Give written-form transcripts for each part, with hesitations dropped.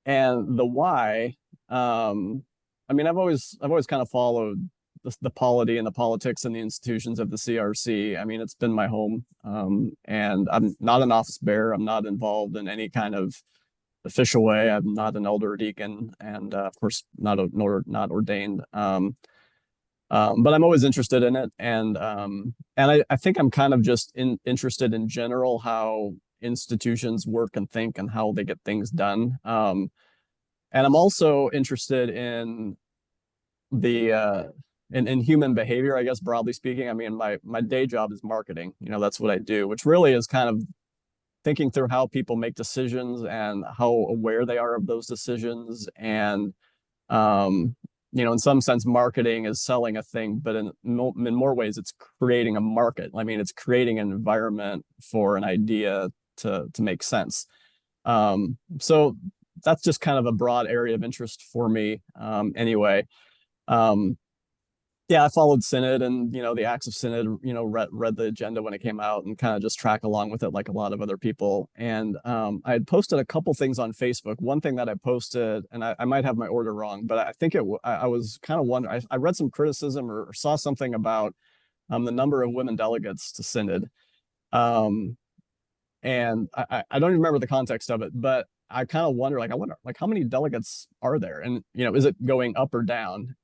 And the why, I mean, I've always kind of followed the polity and the politics and the institutions of the CRC. I mean, it's been my home, and I'm not an office bearer. I'm not involved in any kind of official way. I'm not an elder or deacon, and of course, not ordained. But I'm always interested in it, and I think I'm kind of just interested in general how institutions work and think and how they get things done. And I'm also interested in the in human behavior, I guess, broadly speaking. I mean, my day job is marketing. You know, that's what I do, which really is kind of thinking through how people make decisions and how aware they are of those decisions. And you know, in some sense, marketing is selling a thing, but in more ways, it's creating a market. I mean, it's creating an environment for an idea to make sense. So that's just kind of a broad area of interest for me. Anyway, um, yeah, I followed Synod and, you know, the acts of Synod, you know, read the agenda when it came out and kind of just track along with it like a lot of other people. And I had posted a couple things on Facebook. One thing that I posted, and I might have my order wrong, but I think I was kind of wondering, I read some criticism or saw something about the number of women delegates to Synod. Um, and I don't even remember the context of it, but I kind of wonder, like, I wonder, like, how many delegates are there? And, you know, is it going up or down?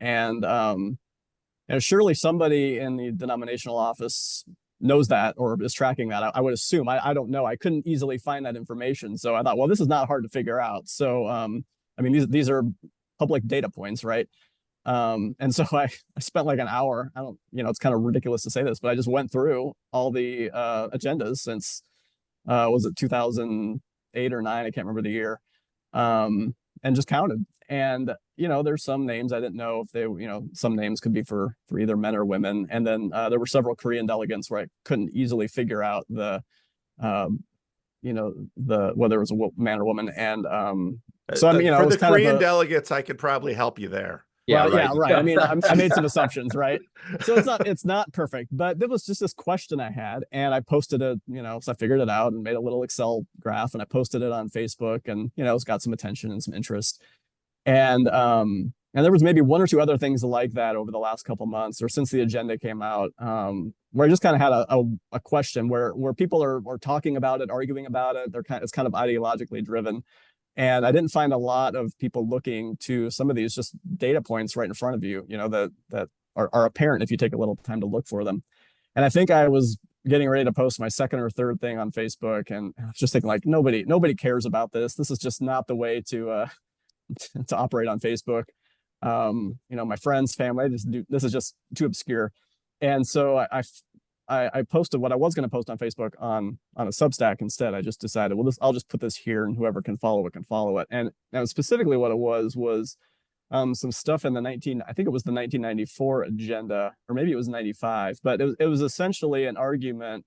And surely somebody in the denominational office knows that or is tracking that. I would assume. I don't know. I couldn't easily find that information. So I thought, well, this is not hard to figure out. So, I mean, these are public data points, right? And so I spent like an hour. I don't, you know, it's kind of ridiculous to say this, but I just went through all the agendas since, was it 2008 or nine? I can't remember the year. And just counted. And you know, there's some names I didn't know if they, you know, some names could be for either men or women. And then there were several Korean delegates where I couldn't easily figure out you know, the whether it was a man or woman. And so I mean, you know, for it was the kind of Korean delegates, I could probably help you there. well, yeah, right. I mean, I made some assumptions, right? So it's not perfect, but there was just this question I had, and I posted it, you know, so I figured it out and made a little Excel graph, and I posted it on Facebook, and you know, it's got some attention and some interest. And there was maybe one or two other things like that over the last couple months or since the agenda came out, where I just kind of had a question where people are talking about it, arguing about it. It's kind of ideologically driven. And I didn't find a lot of people looking to some of these just data points right in front of you, you know, that are apparent if you take a little time to look for them. And I think I was getting ready to post my second or third thing on Facebook, and I was just thinking, like, nobody cares about this. This is just not the way to to operate on Facebook. You know, my friends, family, this is just too obscure. And so I posted what I was going to post on Facebook on a Substack instead. I just decided, well, I'll just put this here, and whoever can follow it can follow it. And now specifically what it was some stuff in I think it was the 1994 agenda, or maybe it was 95, but it was essentially an argument,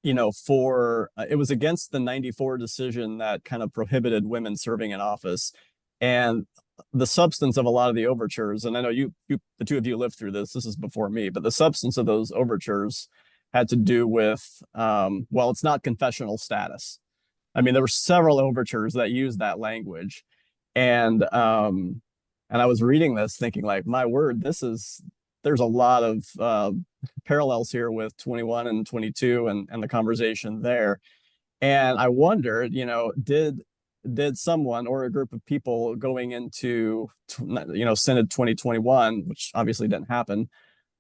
you know, for it was against the 94 decision that kind of prohibited women serving in office. And the substance of a lot of the overtures, and I know the two of you lived through this is before me, but the substance of those overtures had to do with, well, it's not confessional status. I mean, there were several overtures that used that language. And I was reading this thinking, like, my word, there's a lot of parallels here with 21 and 22 and the conversation there. And I wondered, you know, did someone or a group of people going into, you know, Synod 2021, which obviously didn't happen,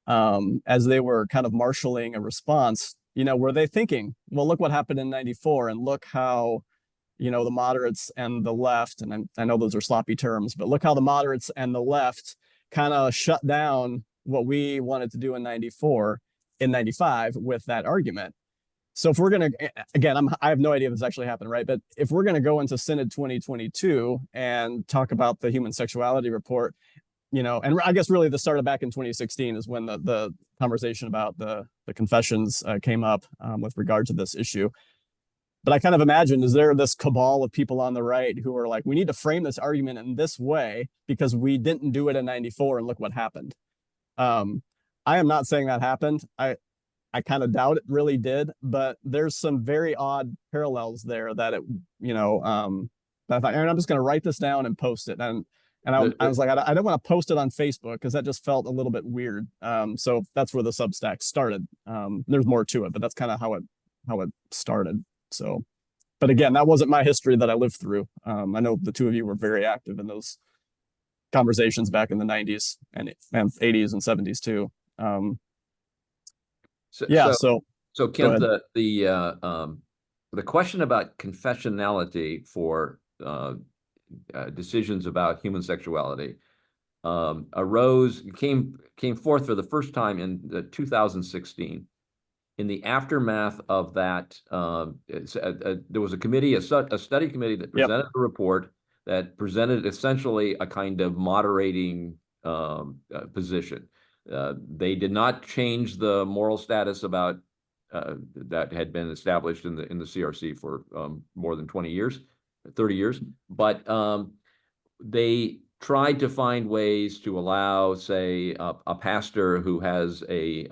as they were kind of marshaling a response, you know, were they thinking, well, look what happened in 94, and look how, you know, the moderates and the left, and I know those are sloppy terms, but look how the moderates and the left kind of shut down what we wanted to do in 94, in 95 with that argument. So if we're going to, again, I have no idea if this actually happened, right? But if we're going to go into Synod 2022 and talk about the human sexuality report, you know, and I guess really the start of back in 2016 is when the conversation about the confessions came up with regard to this issue. But I kind of imagine, is there this cabal of people on the right who are like, we need to frame this argument in this way because we didn't do it in 94 and look what happened. I am not saying that happened. I kind of doubt it really did, but there's some very odd parallels there that it, you know, that I thought, Aaron, I'm just going to write this down and post it. And I was like, I don't want to post it on Facebook because that just felt a little bit weird. So that's where the Substack started. There's more to it, but that's kind of how it started. So, but again, that wasn't my history that I lived through. I know the two of you were very active in those conversations back in the 90s and 80s and 70s too. So, yeah. So Kent, the question about confessionality for decisions about human sexuality came forth for the first time in 2016. In the aftermath of that, there was a committee, a study committee that presented a report that presented essentially a kind of moderating position. They did not change the moral status about that had been established in the CRC for more than 20 years, 30 years, but they tried to find ways to allow, say, a pastor who has a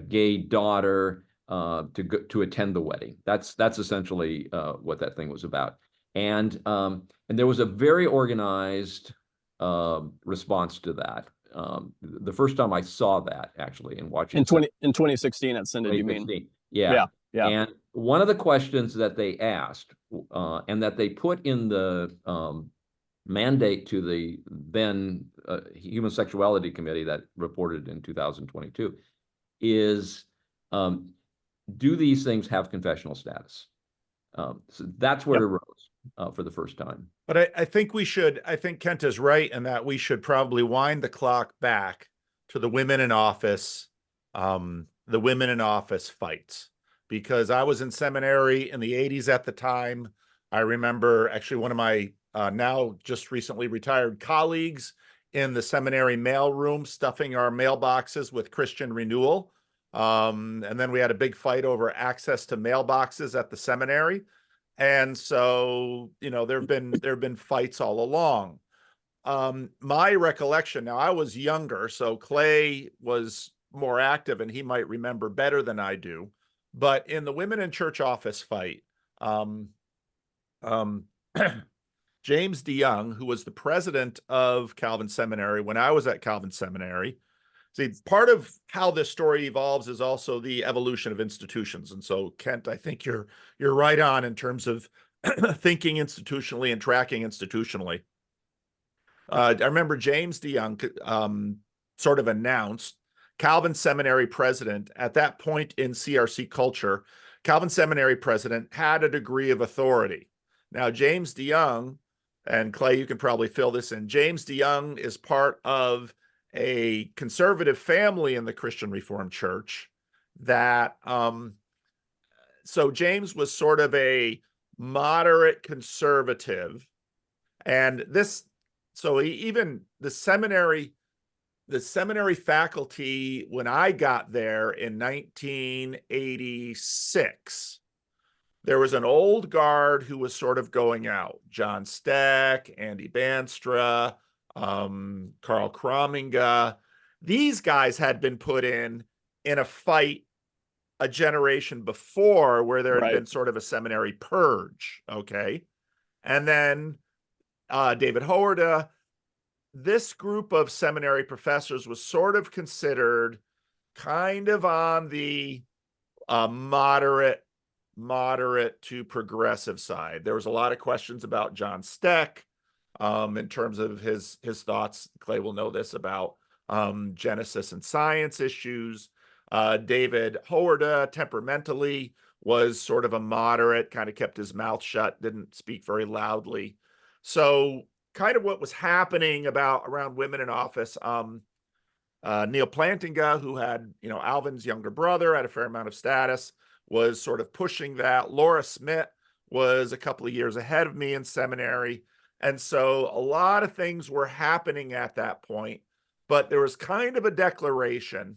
gay daughter to attend the wedding. That's essentially what that thing was about. And there was a very organized response to that. The first time I saw that, actually, in watching in 2016 at Synod, you mean? Yeah. Yeah. And one of the questions that they asked and that they put in the mandate to the then Human Sexuality Committee that reported in 2022 is, do these things have confessional status? So that's where it arose for the first time. But I think Kent is right in that we should probably wind the clock back to the women in office fights, because I was in seminary in the 80s at the time. I remember actually one of my now just recently retired colleagues in the seminary mail room stuffing our mailboxes with Christian renewal. And then we had a big fight over access to mailboxes at the seminary. And so, there have been fights all along. My recollection, now I was younger, so Clay was more active and he might remember better than I do. But in the women in church office fight, James DeYoung, who was the president of Calvin Seminary when I was at Calvin Seminary, see, part of how this story evolves is also the evolution of institutions. And so, Kent, I think you're right on in terms of thinking institutionally and tracking institutionally. I remember James DeYoung sort of announced, Calvin Seminary president, at that point in CRC culture, Calvin Seminary president had a degree of authority. Now, James DeYoung, and Clay, you can probably fill this in, James DeYoung is part of a conservative family in the Christian Reformed Church that, so James was sort of a moderate conservative. And even the seminary faculty, when I got there in 1986, there was an old guard who was sort of going out. John Steck, Andy Banstra, Carl Krominga. These guys had been put in a fight a generation before where there had been sort of a seminary purge, okay? And then David Howarda, this group of seminary professors was sort of considered kind of on the moderate to progressive side. There was a lot of questions about John Steck in terms of his thoughts. Clay will know this about Genesis and science issues. David Howarda temperamentally was sort of a moderate, kind of kept his mouth shut, didn't speak very loudly. So kind of what was happening around women in office, Neil Plantinga, who had, Alvin's younger brother, had a fair amount of status, was sort of pushing that. Laura Smith was a couple of years ahead of me in seminary. And so a lot of things were happening at that point, but there was kind of a declaration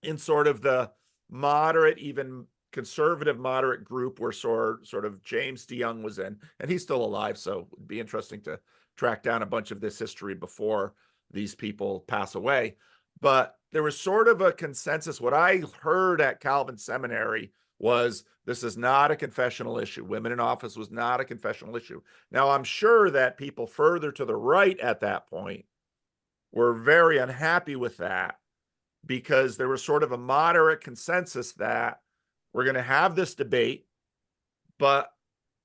in sort of the moderate, even conservative moderate group where sort of James DeYoung was in, and he's still alive. So it'd be interesting to track down a bunch of this history before these people pass away. but there was sort of a consensus. What I heard at Calvin Seminary was this is not a confessional issue. Women in office was not a confessional issue. Now, I'm sure that people further to the right at that point were very unhappy with that, because there was sort of a moderate consensus that we're going to have this debate, but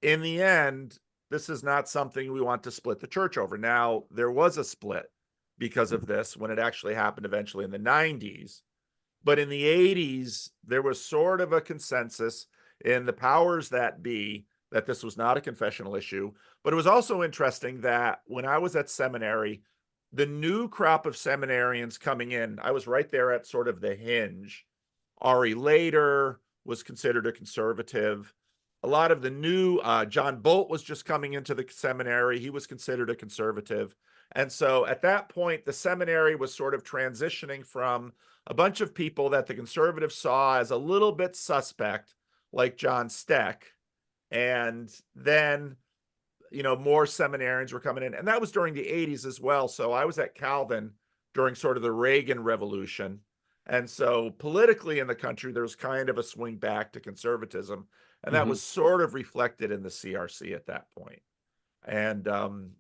in the end, this is not something we want to split the church over. Now, there was a split because of this when it actually happened eventually in the 90s. But in the 80s, there was sort of a consensus in the powers that be that this was not a confessional issue. But it was also interesting that when I was at seminary, the new crop of seminarians coming in, I was right there at sort of the hinge. Ari Lader was considered a conservative. A lot of the new, John Bolt was just coming into the seminary. He was considered a conservative. And so at that point, the seminary was sort of transitioning from a bunch of people that the conservatives saw as a little bit suspect, like John Steck. And then, more seminarians were coming in. And that was during the 80s as well. So I was at Calvin during sort of the Reagan Revolution. And so politically in the country, there was kind of a swing back to conservatism. And that was sort of reflected in the CRC at that point. And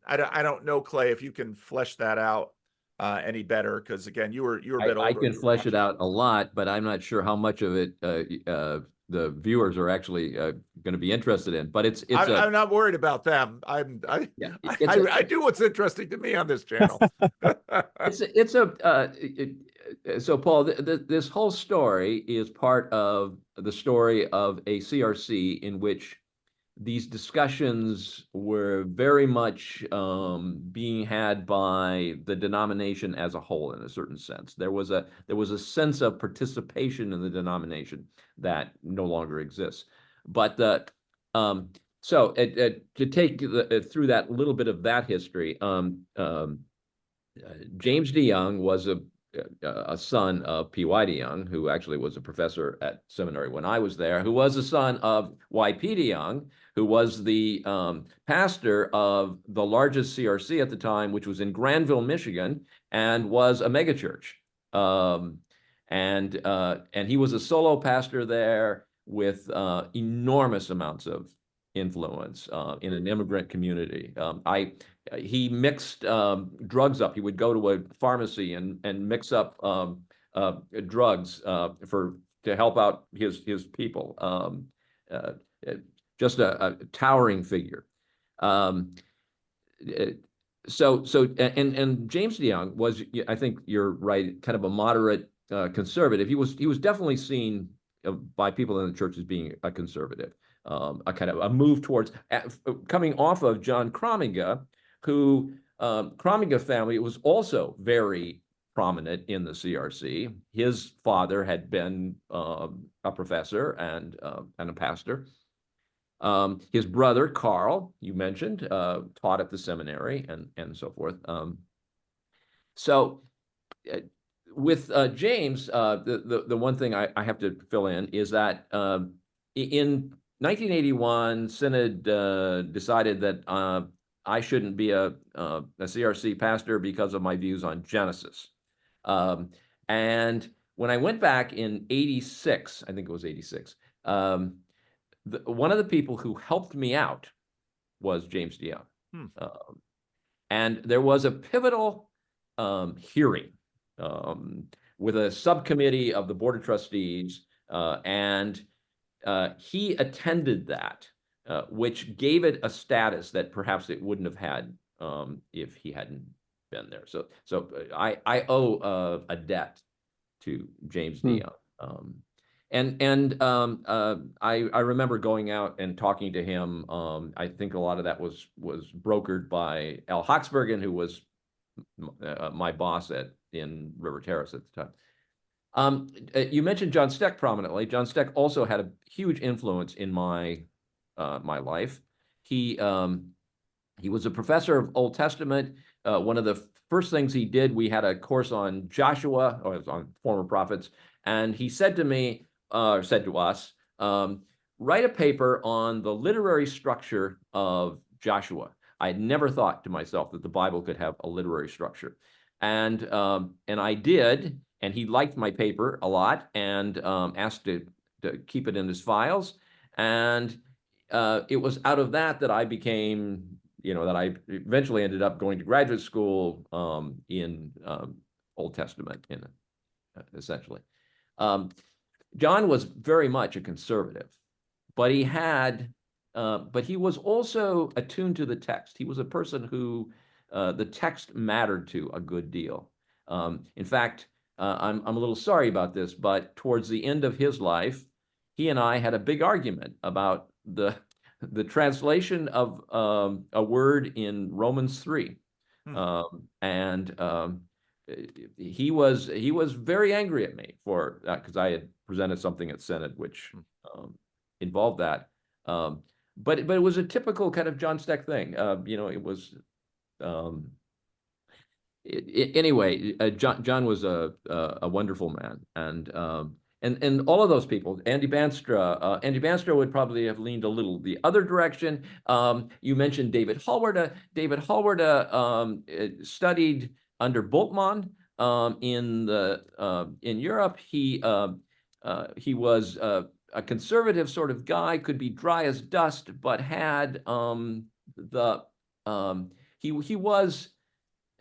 I don't know, Clay, if you can flesh that out any better, because again, you were a bit older. I can flesh it out a lot, but I'm not sure how much of it the viewers are actually going to be interested in. But I'm not worried about them. I do what's interesting to me on this channel. So Paul, this whole story is part of the story of a CRC in which these discussions were very much being had by the denomination as a whole, in a certain sense. There was a sense of participation in the denomination that no longer exists. But so to take through that little bit of that history, James DeYoung was a son of P.Y. DeYoung, who actually was a professor at seminary when I was there, who was a son of Y.P. DeYoung, who was the pastor of the largest CRC at the time, which was in Granville, Michigan, and was a megachurch. And he was a solo pastor there with enormous amounts of influence in an immigrant community. He mixed drugs up. He would go to a pharmacy and mix up drugs to help out his people. Just a towering figure. And James DeYoung was, I think you're right, kind of a moderate conservative. He was definitely seen by people in the church as being a conservative. A kind of a move towards coming off of John Crominga, who Crominga family was also very prominent in the CRC. His father had been a professor and a pastor. His brother Carl, you mentioned, taught at the seminary and so forth. So with James, the one thing I have to fill in is that in 1981, Synod decided that I shouldn't be a CRC pastor because of my views on Genesis. And when I went back in 86, I think it was 86, one of the people who helped me out was James DeYoung. And there was a pivotal hearing with a subcommittee of the Board of Trustees, and he attended that, which gave it a status that perhaps it wouldn't have had if he hadn't been there. So I owe a debt to James DeYoung. I remember going out and talking to him. I think a lot of that was brokered by Al Hoxbergen, who was my boss in River Terrace at the time. You mentioned John Steck prominently. John Steck also had a huge influence in my life. He was a professor of Old Testament. One of the first things he did, we had a course on Joshua, or on former prophets, and he said to me, said to us, write a paper on the literary structure of Joshua. I had never thought to myself that the Bible could have a literary structure. And I did, and he liked my paper a lot and asked to keep it in his files. And it was out of that I became, that I eventually ended up going to graduate school in Old Testament, essentially. John was very much a conservative, but he was also attuned to the text. He was a person who the text mattered to a good deal. In fact, I'm a little sorry about this, but towards the end of his life, he and I had a big argument about the translation of a word in Romans 3. He was very angry at me for that, because I had presented something at Senate which involved that. But it was a typical kind of John Steck thing. It was anyway. John was a wonderful man, and all of those people. Andy Banstra would probably have leaned a little the other direction. You mentioned David Hallward. David Hallward studied under Bultmann in Europe. He was a conservative sort of guy, could be dry as dust, but had he was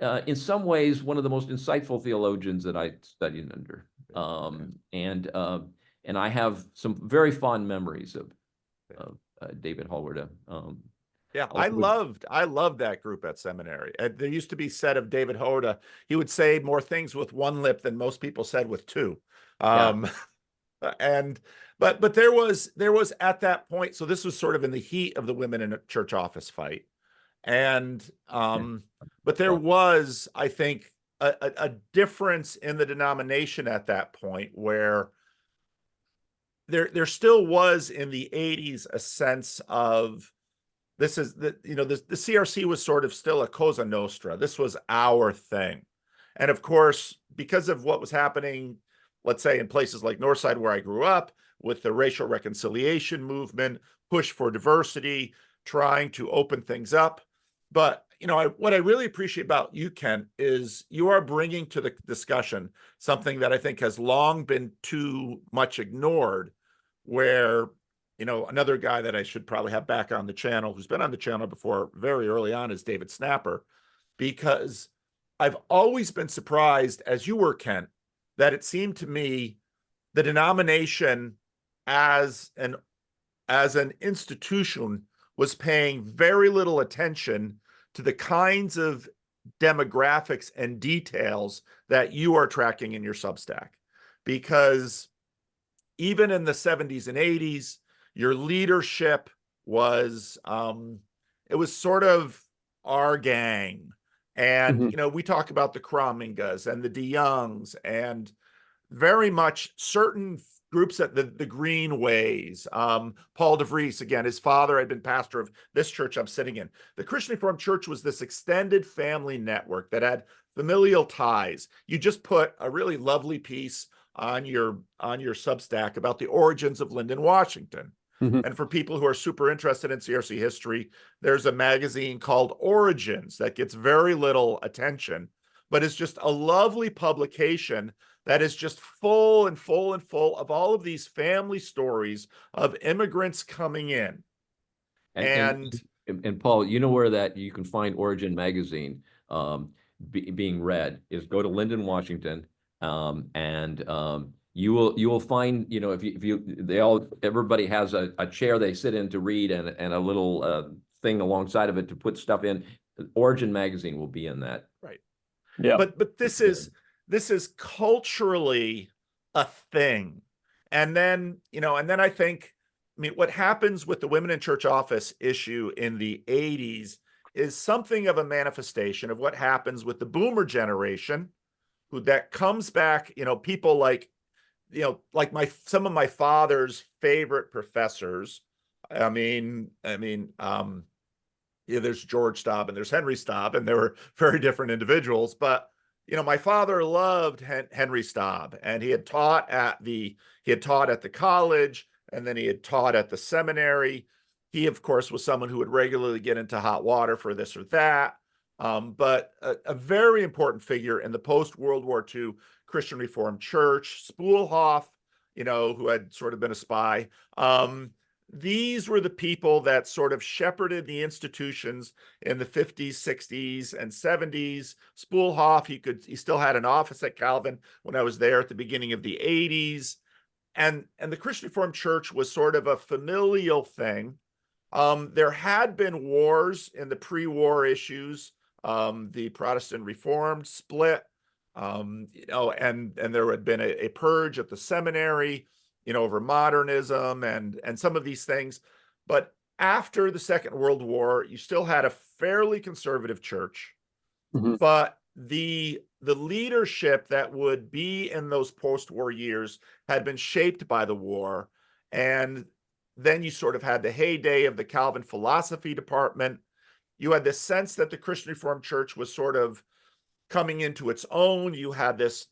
in some ways one of the most insightful theologians that I studied under. And I have some very fond memories of David Hallward. Yeah, I loved that group at seminary. There used to be said of David Hoda, he would say more things with one lip than most people said with two. But there was at that point, so this was sort of in the heat of the women in a church office fight. And but there was, I think, a difference in the denomination at that point, where there still was in the 80s a sense of the CRC was sort of still a Cosa Nostra. This was our thing. And of course, because of what was happening, let's say in places like Northside, where I grew up, with the racial reconciliation movement, push for diversity, trying to open things up. But what I really appreciate about you, Kent, is you are bringing to the discussion something that I think has long been too much ignored, where another guy that I should probably have back on the channel, who's been on the channel before very early on, is David Snapper, because I've always been surprised, as you were, Kent, that it seemed to me the denomination as an institution was paying very little attention to the kinds of demographics and details that you are tracking in your Substack. Because even in the 70s and 80s, your leadership was, it was sort of our gang. And, we talk about the Cromingas and the DeYoungs, and very much certain groups at the Greenways. Paul DeVries, again, his father had been pastor of this church I'm sitting in. The Christian Reformed Church was this extended family network that had familial ties. You just put a really lovely piece on your Substack about the origins of Lyndon, Washington. And for people who are super interested in CRC history, there's a magazine called Origins that gets very little attention, but it's just a lovely publication that is just full and full and full of all of these family stories of immigrants coming in. And Paul, where you can find Origin magazine being read is go to Lyndon, Washington, and you will find, everybody has a chair they sit in to read, and a little thing alongside of it to put stuff in. Origin magazine will be in that. Right. Yeah. But this is culturally a thing. And then, I think, what happens with the women in church office issue in the 80s is something of a manifestation of what happens with the boomer generation, that comes back, people like, some of my father's favorite professors. There's George Staub and there's Henry Staub, and they were very different individuals, but my father loved Henry Staub, and he had taught at the college, and then he had taught at the seminary. He, of course, was someone who would regularly get into hot water for this or that. but a very important figure in the post-World War II Christian Reformed Church. Spoolhoff, who had sort of been a spy. These were the people that sort of shepherded the institutions in the 50s, 60s, and 70s. Spoolhoff, he still had an office at Calvin when I was there at the beginning of the 80s. And the Christian Reformed Church was sort of a familial thing. There had been wars in the pre-war issues. The Protestant Reformed split, and there had been a purge at the seminary, over modernism and some of these things. But after the Second World War, you still had a fairly conservative church, but the leadership that would be in those post-war years had been shaped by the war. And then you sort of had the heyday of the Calvin philosophy department. You had this sense that the Christian Reformed Church was sort of coming into its own. You had this,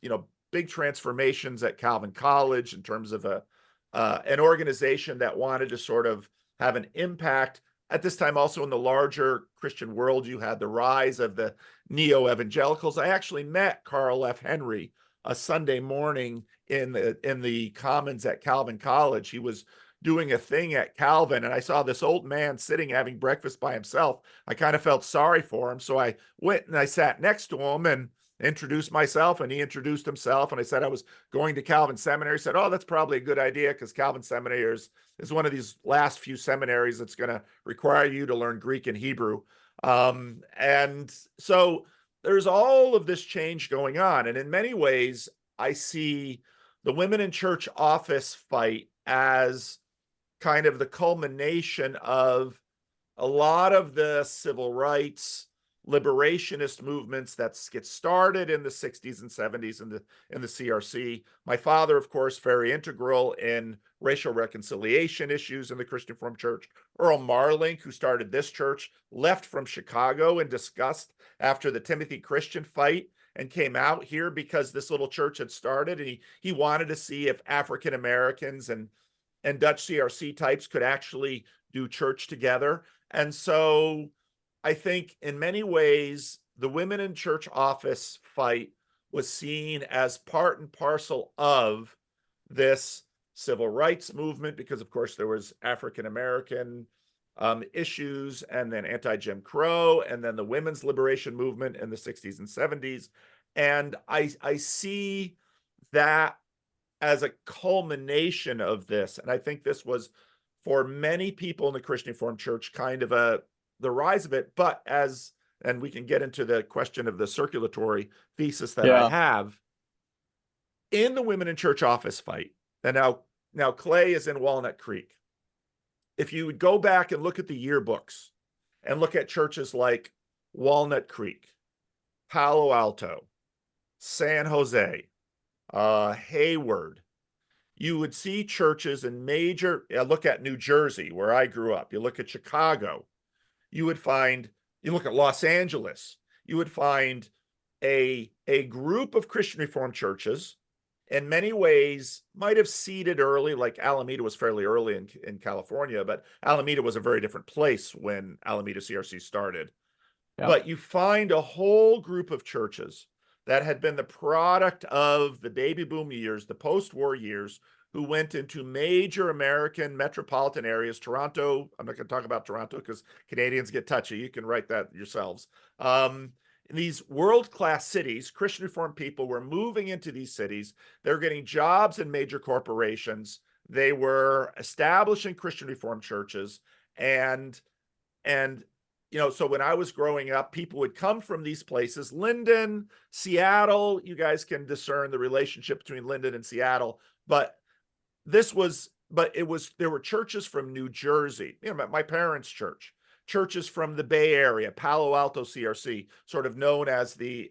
big transformations at Calvin College in terms of an organization that wanted to sort of have an impact. At this time, also in the larger Christian world, you had the rise of the neo-evangelicals. I actually met Carl F. Henry a Sunday morning in the Commons at Calvin College. He was doing a thing at Calvin, and I saw this old man sitting having breakfast by himself. I kind of felt sorry for him, so I went and I sat next to him and introduced myself, and he introduced himself, and I said I was going to Calvin Seminary. He said, "Oh, that's probably a good idea, because Calvin Seminary is one of these last few seminaries that's going to require you to learn Greek and Hebrew." And so there's all of this change going on, and in many ways, I see the Women in Church office fight as kind of the culmination of a lot of the civil rights liberationist movements that get started in the 60s and 70s in the CRC. My father, of course, very integral in racial reconciliation issues in the Christian Reformed Church. Earl Marlink, who started this church, left from Chicago in disgust after the Timothy Christian fight and came out here because this little church had started, and he wanted to see if African Americans and Dutch CRC types could actually do church together. And so I think in many ways, the Women in Church office fight was seen as part and parcel of this civil rights movement, because of course there was African American issues, and then anti-Jim Crow, and then the women's liberation movement in the 60s and 70s. And I see that as a culmination of this. And I think this was, for many people in the Christian Reformed Church, kind of the rise of it. But and we can get into the question of the circulatory thesis that I have, in the Women in Church office fight, and now Clay is in Walnut Creek. If you would go back and look at the yearbooks and look at churches like Walnut Creek, Palo Alto, San Jose, Hayward, you would see churches in look at New Jersey, where I grew up. You look at Chicago, you look at Los Angeles, you would find a group of Christian Reformed churches, in many ways might have seeded early, like Alameda was fairly early in California, but Alameda was a very different place when Alameda CRC started. Yep. But you find a whole group of churches that had been the product of the baby boom years, the post-war years, who went into major American metropolitan areas. Toronto, I'm not going to talk about Toronto because Canadians get touchy. You can write that yourselves. In these world-class cities, Christian Reformed people were moving into these cities. They were getting jobs in major corporations. They were establishing Christian Reformed churches. And so when I was growing up, people would come from these places. Linden, Seattle, you guys can discern the relationship between Linden and Seattle. But there were churches from New Jersey, my parents' church, churches from the Bay Area, Palo Alto CRC, sort of known as the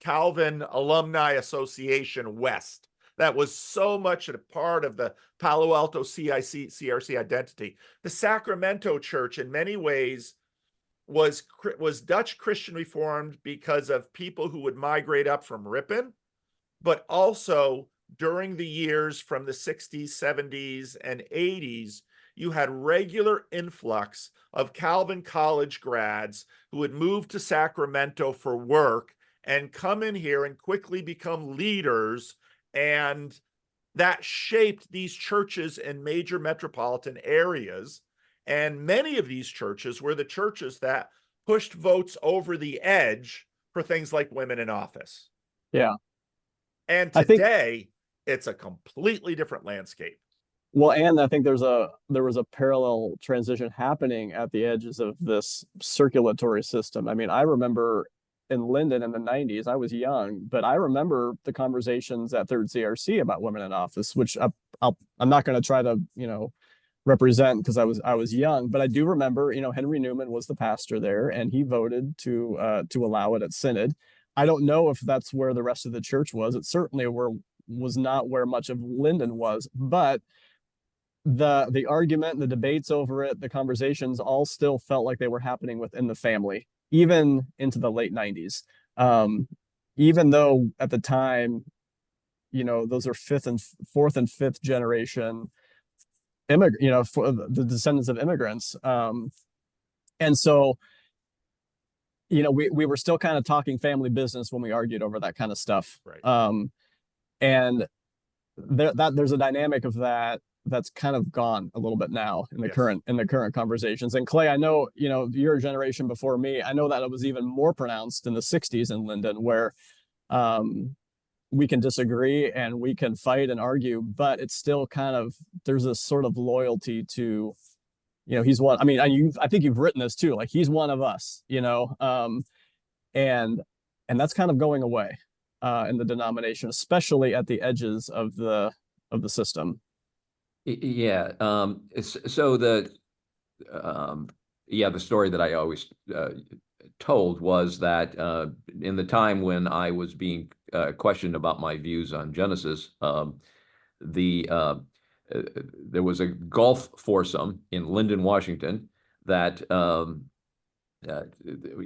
Calvin Alumni Association West. That was so much a part of the Palo Alto CRC identity. The Sacramento church, in many ways, was Dutch Christian Reformed because of people who would migrate up from Ripon, but also during the years from the 60s, 70s, and 80s, you had regular influx of Calvin College grads who would move to Sacramento for work and come in here and quickly become leaders. And that shaped these churches in major metropolitan areas. And many of these churches were the churches that pushed votes over the edge for things like women in office. Yeah. And I think, today, it's a completely different landscape. well, and I think there was a parallel transition happening at the edges of this circulatory system. I mean, I remember in Linden in the 90s, I was young, but I remember the conversations at Third CRC about women in office, which I'm not going to try to, represent because I was young, but I do remember, Henry Newman was the pastor there, and he voted to allow it at synod. I don't know if that's where the rest of the church was. It certainly was not where much of Linden was, but the argument, the debates over it, the conversations all still felt like they were happening within the family, even into the late 90s. Even though at the time, those are fourth and fifth generation for the descendants of immigrants. And so, we were still kind of talking family business when we argued over that kind of stuff. Right. And there's a dynamic of that's kind of gone a little bit now in the current conversations. And Clay, I know, you're a generation before me. I know that it was even more pronounced in the 60s in Linden, where we can disagree and we can fight and argue, but it's still kind of, there's this sort of loyalty to, he's one. I mean, I think you've written this too, like he's one of us, and that's kind of going away in the denomination, especially at the edges of the system. Yeah. So the story that I always told was that in the time when I was being questioned about my views on Genesis, there was a golf foursome in Linden, Washington, that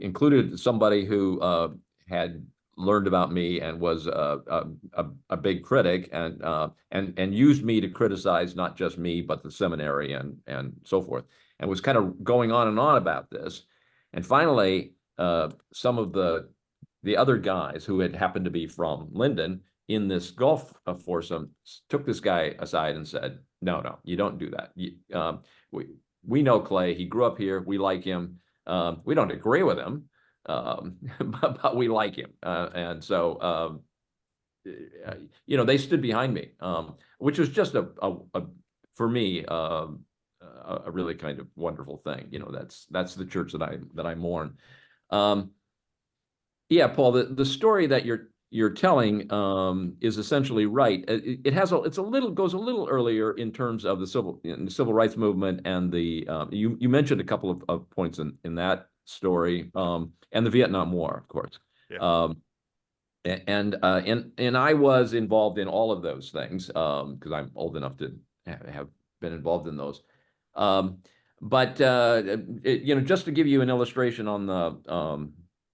included somebody who had learned about me and was a big critic, and used me to criticize not just me but the seminary and so forth, and was kind of going on and on about this. And finally, some of the other guys who had happened to be from Linden in this golf foursome took this guy aside and said, no, you don't do that. We know Clay. He grew up here. We like him. We don't agree with him, but we like him. And so, they stood behind me, which was just for me, a really kind of wonderful thing. That's the church that I mourn. Yeah, Paul, the story that you're telling is essentially right. Goes a little earlier in terms of the civil rights movement, and you mentioned a couple of points in that story, and the Vietnam War, of course. Yeah. And I was involved in all of those things because I'm old enough to have been involved in those. But just to give you an illustration on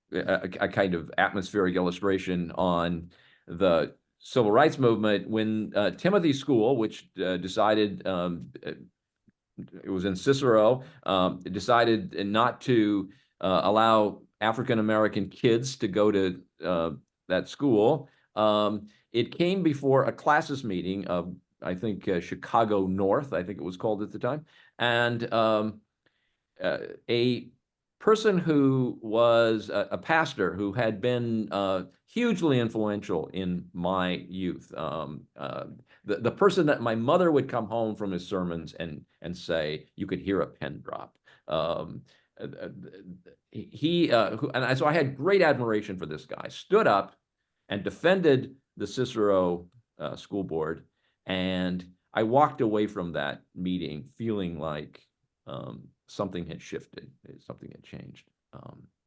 a kind of atmospheric illustration on the civil rights movement, when Timothy School, which decided, it was in Cicero, decided not to allow African-American kids to go to that school, it came before a classis meeting of, I think, Chicago North, I think it was called at the time, and a person who was a pastor who had been hugely influential in my youth, the person that my mother would come home from his sermons and say, you could hear a pin drop. And so I had great admiration for this guy, stood up and defended the Cicero school board. And I walked away from that meeting feeling like something had shifted, something had changed.